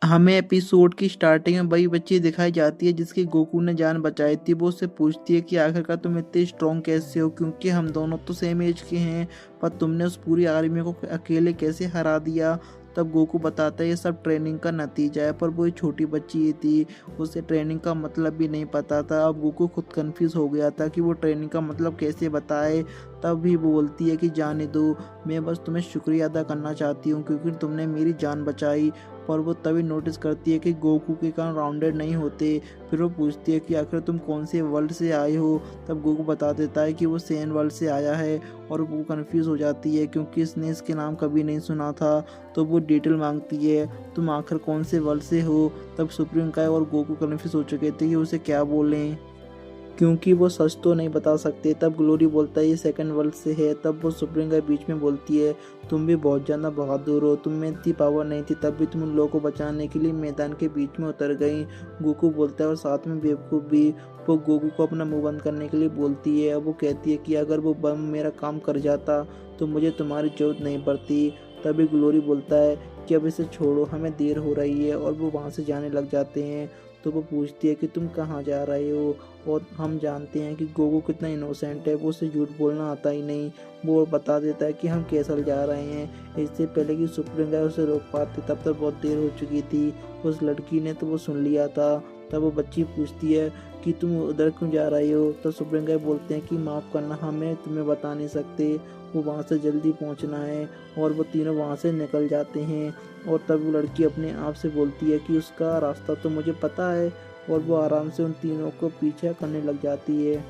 हमें एपिसोड की स्टार्टिंग में वही बच्ची दिखाई जाती है जिसकी गोकू ने जान बचाई थी। वो उससे पूछती है कि आखिरकार तुम इतने स्ट्रॉन्ग कैसे हो, क्योंकि हम दोनों तो सेम एज के हैं, पर तुमने उस पूरी आर्मी को अकेले कैसे हरा दिया। तब गोकू बताता है ये सब ट्रेनिंग का नतीजा है, पर वो एक छोटी बच्ची ही थी, उसे ट्रेनिंग का मतलब भी नहीं पता था। अब गोकू खुद कंफ्यूज हो गया था कि वो ट्रेनिंग का मतलब कैसे बताए। तब भी वो बोलती है कि जाने दो, मैं बस तुम्हें शुक्रिया अदा करना चाहती हूँ क्योंकि तुमने मेरी जान बचाई। पर वो तभी नोटिस करती है कि गोकू के कान राउंडेड नहीं होते। फिर वो पूछती है कि आखिर तुम कौन से वर्ल्ड से आए हो। तब गोकू बता देता है कि वो सेन वर्ल्ड से आया है, और वो कंफ्यूज हो जाती है क्योंकि इसने इसके नाम कभी नहीं सुना था। तो वो डिटेल मांगती है, तुम आखिर कौन से वर्ल्ड से हो। तब सुप्रीम काय और गोकू कंफ्यूज हो चुके थे कि उसे क्या बोलें, क्योंकि वो सच तो नहीं बता सकते। तब ग्लोरी बोलता है ये सेकंड वर्ल्ड से है। तब वो सुप्रीम के बीच में बोलती है, तुम भी बहुत ज़्यादा बहादुर हो, तुम में इतनी पावर नहीं थी तब भी तुम उन लोगों को बचाने के लिए मैदान के बीच में उतर गई। गोकू बोलता है और साथ में बेवकूफ़ भी। वो गोकू को अपना मुंह बंद करने के लिए बोलती है। अब वो कहती है कि अगर वो बम मेरा काम कर जाता तो मुझे तुम्हारी जरूरत नहीं पड़ती। तभी ग्लोरी बोलता है कि अब इसे छोड़ो, हमें देर हो रही है, और वो वहाँ से जाने लग जाते हैं। तो वो पूछती है कि तुम कहाँ जा रहे हो, और हम जानते हैं कि गोगो कितना इनोसेंट है, वो उसे झूठ बोलना आता ही नहीं। वो बता देता है कि हम कैसल जा रहे हैं। इससे पहले कि सुप्रीम गाय उसे रोक पाते तब तक बहुत देर हो चुकी थी। उस लड़की ने तो वो सुन लिया था। तब वो बच्ची पूछती है कि तुम उधर क्यों जा रही हो। तो सुप्रीम गाय बोलते हैं कि माफ़ करना, हमें तुम्हें बता नहीं सकते, वो वहाँ से जल्दी पहुँचना है। और वो तीनों वहाँ से निकल जाते हैं। और तब वो लड़की अपने आप से बोलती है कि उसका रास्ता तो मुझे पता है, और वो आराम से उन तीनों को पीछे करने लग जाती है।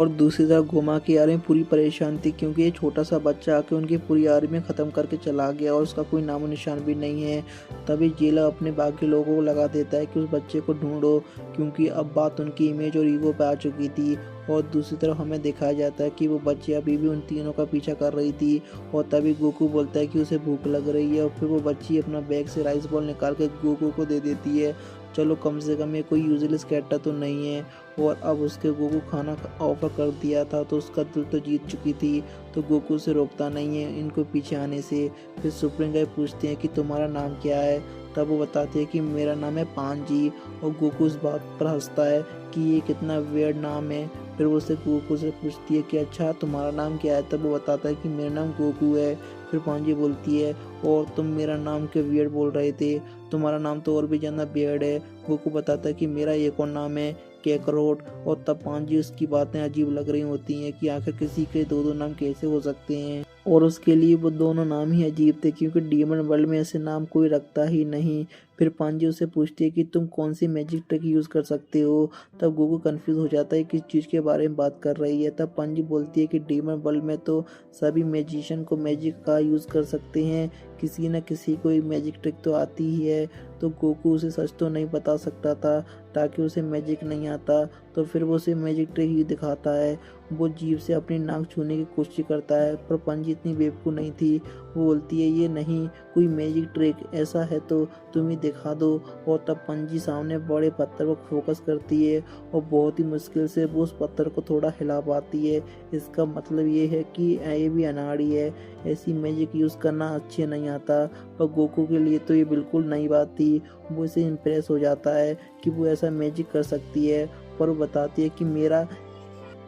और दूसरी तरफ गोमा की आर्मी पूरी परेशान थी क्योंकि ये छोटा सा बच्चा आके उनकी पूरी आर्मी ख़त्म करके चला गया और उसका कोई नामो निशान भी नहीं है। तभी जेला अपने बाकी लोगों को लगा देता है कि उस बच्चे को ढूंढो, क्योंकि अब बात उनकी इमेज और ईगो पे आ चुकी थी। और दूसरी तरफ हमें दिखाया जाता है कि वो बच्ची अभी भी उन तीनों का पीछा कर रही थी। और तभी गोकू बोलता है कि उसे भूख लग रही है, और फिर वो बच्ची अपना बैग से राइस बॉल निकाल के गोकू को दे देती है। चलो कम से कम ये कोई यूजलेस कैरेक्टर तो नहीं है। और अब उसके गोकू खाना ऑफर कर दिया था तो उसका दिल तो जीत चुकी थी, तो गोकू से रोकता नहीं है इनको पीछे आने से। फिर सुप्रीम गाय पूछते हैं कि तुम्हारा नाम क्या है। तब वो बताते हैं कि मेरा नाम है पांजी। और गोकू इस बात पर हंसता है कि ये कितना वियर्ड नाम है। फिर वो उससे गोकू से पूछती है कि अच्छा तुम्हारा नाम क्या है। तब वो बताता है कि मेरा नाम गोकू है। फिर पांजी बोलती है और तुम मेरा नाम क्यों वियर्ड बोल रहे थे, तुम्हारा नाम तो और भी ज़्यादा वियर्ड है। गोकू बताता है कि मेरा एक और नाम है कैकरोट। और तब पांजी उसकी बातें अजीब लग रही होती हैं कि आखिर किसी के दो दो नाम कैसे हो सकते हैं। और उसके लिए वो दोनों नाम ही अजीब थे क्योंकि डीमन वर्ल्ड में ऐसे नाम कोई रखता ही नहीं। फिर पांजी उसे पूछती है कि तुम कौन सी मैजिक ट्रिक यूज़ कर सकते हो। तब गोकू कंफ्यूज हो जाता है किस चीज़ के बारे में बात कर रही है। तब पांजी बोलती है कि डीमन वर्ल्ड में तो सभी मैजिशियन को मैजिक का यूज़ कर सकते हैं, किसी न किसी को मैजिक ट्रिक तो आती ही है। तो गोकू उसे सच तो नहीं बता सकता था ताकि उसे मैजिक नहीं आता। तो फिर वो उसे मैजिक ट्रिक ही दिखाता है। वो जीभ से अपनी नाक छूने की कोशिश करता है, पर पंजी इतनी बेवकूफ़ नहीं थी। वो बोलती है ये नहीं कोई मैजिक ट्रिक, ऐसा है तो तुम ही दिखा दो। और तब पंजी सामने बड़े पत्थर को फोकस करती है और बहुत ही मुश्किल से वो उस पत्थर को थोड़ा हिला पाती है। इसका मतलब ये है कि ये भी अनाड़ी है, ऐसी मैजिक यूज़ करना अच्छे नहीं आता। पर गोकू के लिए तो ये बिल्कुल नई बात थी। वो इसे इम्प्रेस हो जाता है कि वो ऐसा मैजिक कर सकती है। पर वो बताती है कि मेरा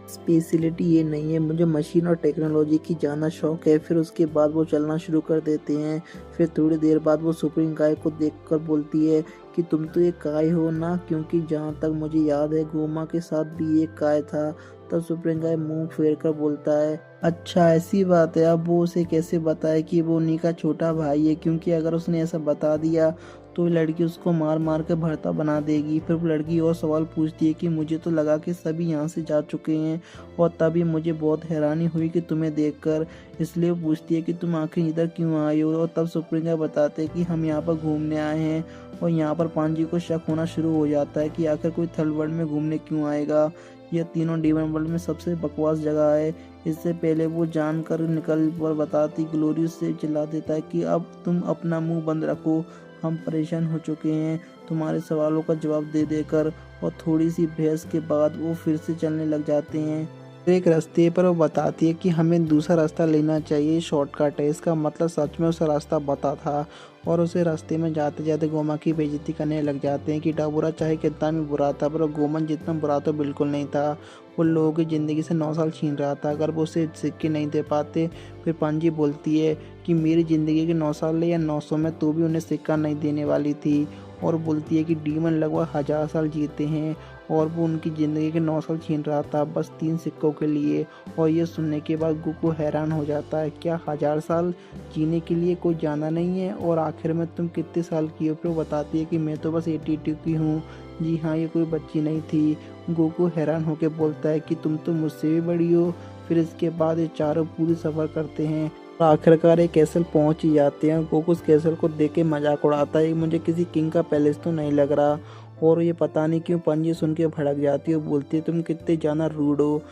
स्पेशलिटी ये नहीं है, मुझे मशीन और टेक्नोलॉजी की ज़्यादा शौक है। फिर उसके बाद वो चलना शुरू कर देते हैं। फिर थोड़ी देर बाद वो सुप्रीम गाय को देखकर बोलती है कि तुम तो एक काय हो ना, क्योंकि जहाँ तक मुझे याद है गोमा के साथ भी एक काय था। तब सुप्रीम गाय मुंह फेर कर बोलता है अच्छा ऐसी बात है। अब वो उसे कैसे बताए कि वो उन्हीं का छोटा भाई है, क्योंकि अगर उसने ऐसा बता दिया तो लड़की उसको मार मार कर भरता बना देगी। फिर वो लड़की और सवाल पूछती है कि मुझे तो लगा कि सभी यहाँ से जा चुके हैं, और तभी मुझे बहुत हैरानी हुई कि तुम्हें देखकर, इसलिए वो पूछती है कि तुम आखिर इधर क्यों आए हो। और तब सुप्रीम गाय बताते हैं कि हम यहाँ पर घूमने आए हैं। और यहाँ पर पांजी को शक होना शुरू हो जाता है कि आखिर कोई थर्ड वर्ल्ड में घूमने क्यों आएगा, यह तीनों डीमन वर्ल्ड में सबसे बकवास जगह है। इससे पहले वो जानकर निकल पर बताती ग्लोरी से चिल्ला देता है कि अब तुम अपना मुंह बंद रखो, हम परेशान हो चुके हैं तुम्हारे सवालों का जवाब दे देकर। और थोड़ी सी बहस के बाद वो फिर से चलने लग जाते हैं। एक रास्ते पर वो बताती है कि हमें दूसरा रास्ता लेना चाहिए, शॉर्टकट है। इसका मतलब सच में उसे रास्ता पता था और उसे रास्ते में जाते जाते गोमा की बेइज्जती करने लग जाते हैं कि डाबूरा चाहे कितना भी बुरा था पर गोमन जितना बुरा तो बिल्कुल नहीं था। वो लोगों की ज़िंदगी से 9 साल छीन रहा था। अगर वो उसे सिक्के नहीं दे पाते, फिर पांजी बोलती है कि मेरी ज़िंदगी के 9 साल या 900 में तो भी उन्हें सिक्का नहीं देने वाली थी। और बोलती है कि डीमन लगभग 1000 साल जीते हैं और वो उनकी ज़िंदगी के 9 साल छीन रहा था बस 3 सिक्कों के लिए। और ये सुनने के बाद गोकू हैरान हो जाता है, क्या 1000 साल जीने के लिए कोई जाना नहीं है? और आखिर में तुम कितने साल की हो? फिर वो बताती है कि मैं तो बस 82 की हूँ। जी हाँ, ये कोई बच्ची नहीं थी। गोकू हैरान होकर बोलता है कि तुम तो मुझसे भी बड़ी हो। फिर इसके बाद ये चारों पूरी सफ़र करते हैं और आखिरकार एक कैसल पहुंच ही जाते हैं। गोकू उस कैसल को देख के मजाक उड़ाता है, मुझे किसी किंग का पैलेस तो नहीं लग रहा। और ये पता नहीं क्यों पंजी सुन के भड़क जाती है और बोलती है तुम कितने जाना रूड हो।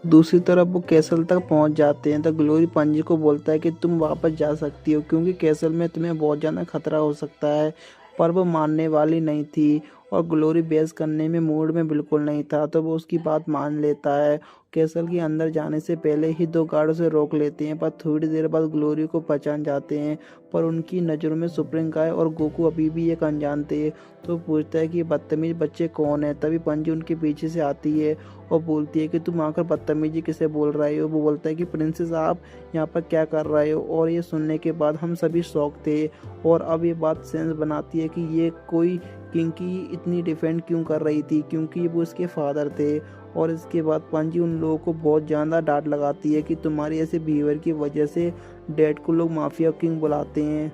दूसरी तरफ वो कैसल तक पहुंच जाते हैं तो ग्लोरी पंजी को बोलता है कि तुम वापस जा सकती हो क्योंकि कैसल में तुम्हें बहुत ज़्यादा खतरा हो सकता है। पर वो मानने वाली नहीं थी और ग्लोरी बहस करने में मूड में बिल्कुल नहीं था तो वो उसकी बात मान लेता है। कैसल के अंदर जाने से पहले ही 2 गार्ड उसे रोक लेते हैं पर थोड़ी देर बाद ग्लोरी को पहचान जाते हैं। पर उनकी नज़रों में सुप्रीम काय और गोकू अभी भी एक अनजान थे। तो पूछता है कि ये बदतमीज बच्चे कौन है। तभी पंजी उनके पीछे से आती है और बोलती है कि तुम आकर बदतमीजी किसे बोल रहे हो। वो बोलता है कि प्रिंसेस आप यहाँ पर क्या कर रहे हो। और ये सुनने के बाद हम सभी शौक थे और अब ये बात सेंस बनाती है कि ये कोई किंग की इतनी डिफेंड क्यों कर रही थी क्योंकि वो इसके फादर थे। और इसके बाद पंजी उन लोगों को बहुत ज़्यादा डांट लगाती है कि तुम्हारी ऐसे बिहेवियर की वजह से डैड को लोग माफिया किंग बुलाते हैं,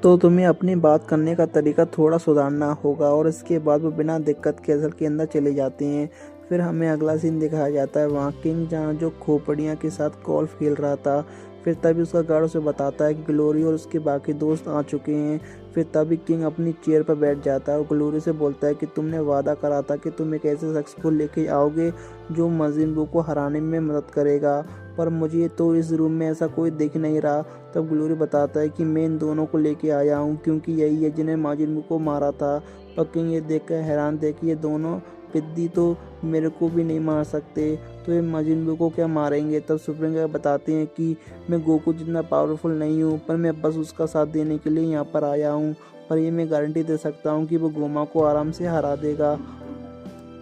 तो तुम्हें अपनी बात करने का तरीका थोड़ा सुधारना होगा। और इसके बाद वो बिना दिक्कत कैसल के अंदर चले जाते हैं। फिर हमें अगला सीन दिखाया जाता है वहाँ किंग जहाँ जो खोपड़ियाँ के साथ गोल्फ खेल रहा था। फिर तभी उसका गार्ड उसे बताता है कि ग्लोरी और उसके बाकी दोस्त आ चुके हैं। फिर तभी किंग अपनी चेयर पर बैठ जाता है और ग्लोरी से बोलता है कि तुमने वादा करा था कि तुम एक ऐसे शख्स को लेके आओगे जो मजिन बू को हराने में मदद करेगा, पर मुझे तो इस रूम में ऐसा कोई दिख नहीं रहा। तब ग्लोरी बताता है कि मैं इन दोनों को लेके आया हूँ क्योंकि यही है जिन्हें माजिन बू को मारा था। पर किंग ये देखकर हैरान थे कि ये दोनों पिद्दी तो मेरे को भी नहीं मार सकते, तो ये माजिन बू को क्या मारेंगे। तब सुप्रीम काय बताते हैं कि मैं गोकू जितना पावरफुल नहीं हूँ पर मैं बस उसका साथ देने के लिए यहाँ पर आया हूँ, पर ये मैं गारंटी दे सकता हूँ कि वो गोमा को आराम से हरा देगा।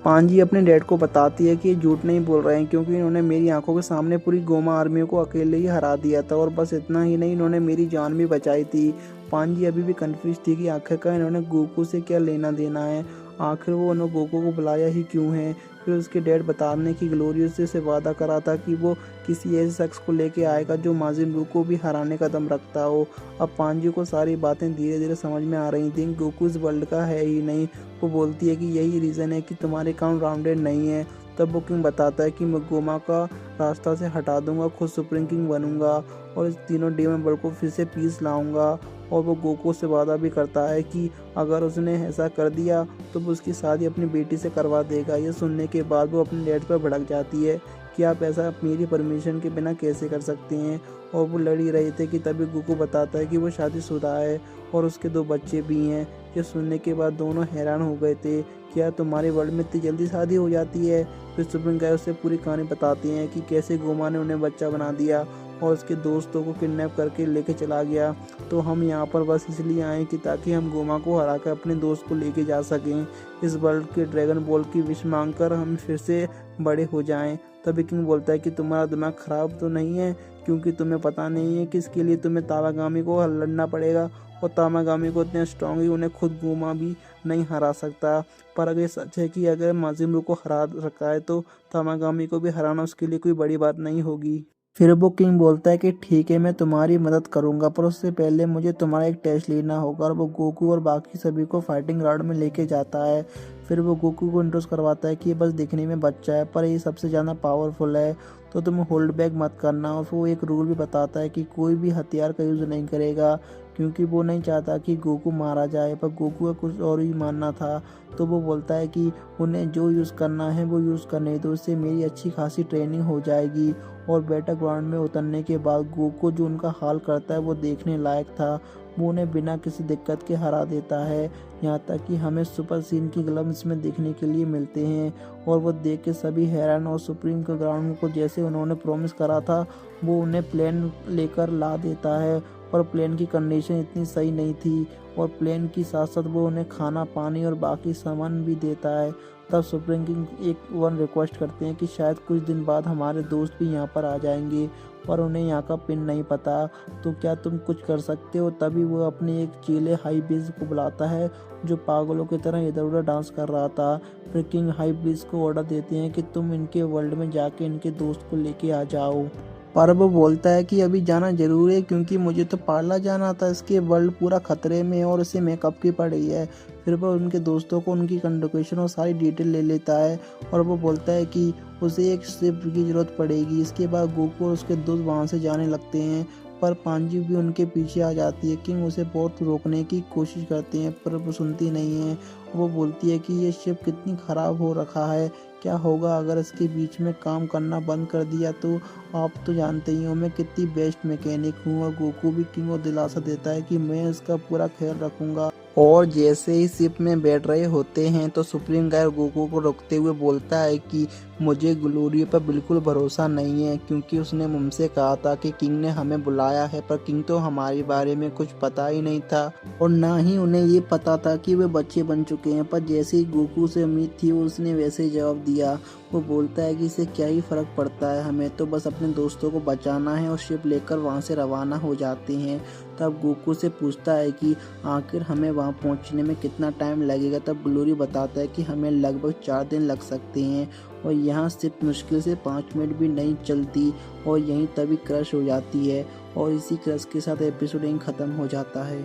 पांजी अपने डैड को बताती है कि ये झूठ नहीं बोल रहे हैं क्योंकि इन्होंने मेरी आंखों के सामने पूरी गोमा आर्मी को अकेले ही हरा दिया था और बस इतना ही नहीं, इन्होंने मेरी जान भी बचाई थी। पांजी अभी भी कंफ्यूज थी कि आखिरकार इन्होंने गोकू से क्या लेना देना है, आखिर वो उन्होंने गोकू को बुलाया ही क्यों है। फिर उसके डैड बताने की ग्लोरियस से वादा करा था कि वो किसी ऐसे शख्स को लेके आएगा जो माजिन बू को भी हराने का दम रखता हो। अब पांजी को सारी बातें धीरे धीरे समझ में आ रही थी, गोकू इस वर्ल्ड का है ही नहीं। वो बोलती है कि यही रीज़न है कि तुम्हारे काउंट राउंडेड नहीं है। तब वो किंग बताता है कि मैं गोमा का रास्ता से हटा दूंगा, खुद सुप्रीम किंग बनूंगा और इस तीनों डेमन वर्ल्ड को फिर से पीस लाऊंगा। और वो गोकू से वादा भी करता है कि अगर उसने ऐसा कर दिया तो वो उसकी शादी अपनी बेटी से करवा देगा। ये सुनने के बाद वो अपने डैड पर भड़क जाती है कि आप ऐसा मेरी परमिशन के बिना कैसे कर सकते हैं। और वो लड़ ही रहे थे कि तभी गोकू बताता है कि वो शादीशुदा है और उसके 2 बच्चे भी हैं। ये सुनने के बाद दोनों हैरान हो गए थे, क्या तुम्हारे वर्ल्ड में इतनी जल्दी शादी हो जाती है। फिर सुप्रीम काय उससे पूरी कहानी बताती हैं कि कैसे गोमा ने उन्हें बच्चा बना दिया और उसके दोस्तों को किडनैप करके लेके चला गया। तो हम यहाँ पर बस इसलिए आए कि ताकि हम गोमा को हरा कर अपने दोस्त को लेके जा सकें, इस वर्ल्ड के ड्रैगन बॉल की विश मांग कर हम फिर से बड़े हो जाएं। तभी किंग बोलता है कि तुम्हारा दिमाग खराब तो नहीं है क्योंकि तुम्हें पता नहीं है कि इसके लिए तुम्हें तावागामी को लड़ना पड़ेगा और तावागामी को इतने स्ट्रांग ही उन्हें खुद गोमा भी नहीं हरा सकता। पर अगर सच है कि अगर माजिन बू को हरा रखा है तो तावागामी को भी हराना उसके लिए कोई बड़ी बात नहीं होगी। फिर वो किंग बोलता है कि ठीक है मैं तुम्हारी मदद करूंगा, पर उससे पहले मुझे तुम्हारा एक टेस्ट लेना होगा। और वो गोकू और बाकी सभी को फाइटिंग ग्राउंड में लेके जाता है। फिर वो गोकू को इंट्रोड्यूस करवाता है कि ये बस दिखने में बच्चा है पर ये सबसे ज़्यादा पावरफुल है, तो तुम होल्ड बैक मत करना। और वो एक रूल भी बताता है कि कोई भी हथियार का यूज़ नहीं करेगा क्योंकि वो नहीं चाहता कि गोकू मारा जाए, पर गोकू का कुछ और ही मानना था। तो वो बोलता है कि उन्हें जो यूज़ करना है वो यूज़ करने दो, इससे मेरी अच्छी खासी ट्रेनिंग हो जाएगी। और बैटल ग्राउंड में उतरने के बाद गोकू जो उनका हाल करता है वो देखने लायक था। वो उन्हें बिना किसी दिक्कत के हरा देता है। यहाँ तक कि हमें सुपर सीन की ग्लम्स में देखने के लिए मिलते हैं और वो देख के सभी हैरान। और सुप्रीम के ग्राउंड को जैसे उन्होंने प्रॉमिस करा था वो उन्हें प्लेन लेकर ला देता है, पर प्लेन की कंडीशन इतनी सही नहीं थी और प्लेन की साथ साथ वो उन्हें खाना पानी और बाकी सामान भी देता है। तब सुप्रीम किंग एक रिक्वेस्ट करते हैं कि शायद कुछ दिन बाद हमारे दोस्त भी यहाँ पर आ जाएंगे, पर उन्हें यहाँ का पिन नहीं पता, तो क्या तुम कुछ कर सकते हो। तभी वो अपने एक चेले हाई बीस को बुलाता है जो पागलों की तरह इधर उधर डांस कर रहा था। फिर किंग हाई बीस को ऑर्डर देते हैं कि तुम इनके वर्ल्ड में जाके इनके दोस्त को लेके आ जाओ, पर वो बोलता है कि अभी जाना जरूरी है क्योंकि मुझे तो पार्ला जाना था, इसके वर्ल्ड पूरा खतरे में है और इसे मेकअप की पड़ी है। फिर वो उनके दोस्तों को उनकी कंडोकेशन और सारी डिटेल ले लेता है और वो बोलता है कि उसे एक शिप की जरूरत पड़ेगी। इसके बाद गोकू और उसके दोस्त वहाँ से जाने लगते हैं, पर पांजी भी उनके पीछे आ जाती है। किंग उसे बहुत रोकने की कोशिश करते हैं पर वो सुनती नहीं है। वो बोलती है कि ये शिप कितनी ख़राब हो रखा है, क्या होगा अगर इसके बीच में काम करना बंद कर दिया तो। आप तो जानते ही हो मैं कितनी बेस्ट मैकेनिक हूँ। और गोकू भी किंग को दिलासा देता है कि मैं इसका पूरा ख्याल रखूँगा। और जैसे ही शिप में बैठ रहे होते हैं तो सुप्रीम गाय गोकू को रोकते हुए बोलता है कि मुझे ग्लोरी पर बिल्कुल भरोसा नहीं है, क्योंकि उसने मुझसे कहा था कि किंग ने हमें बुलाया है, पर किंग तो हमारे बारे में कुछ पता ही नहीं था और ना ही उन्हें ये पता था कि वे बच्चे बन चुके हैं। पर जैसे ही गोकू से उम्मीद थी उसने वैसे ही जवाब दिया। वो बोलता है कि इसे क्या ही फर्क पड़ता है, हमें तो बस अपने दोस्तों को बचाना है, और शिप लेकर वहाँ से रवाना हो जाते हैं। तब गोकू से पूछता है कि आखिर हमें वहाँ पहुँचने में कितना टाइम लगेगा। तब ग्लोरी बताता है कि हमें लगभग 4 दिन लग सकते हैं और यहाँ शिप मुश्किल से 5 मिनट भी नहीं चलती और यहीं तभी क्रश हो जाती है। और इसी क्रश के साथ एपिसोड यहीं ख़त्म हो जाता है।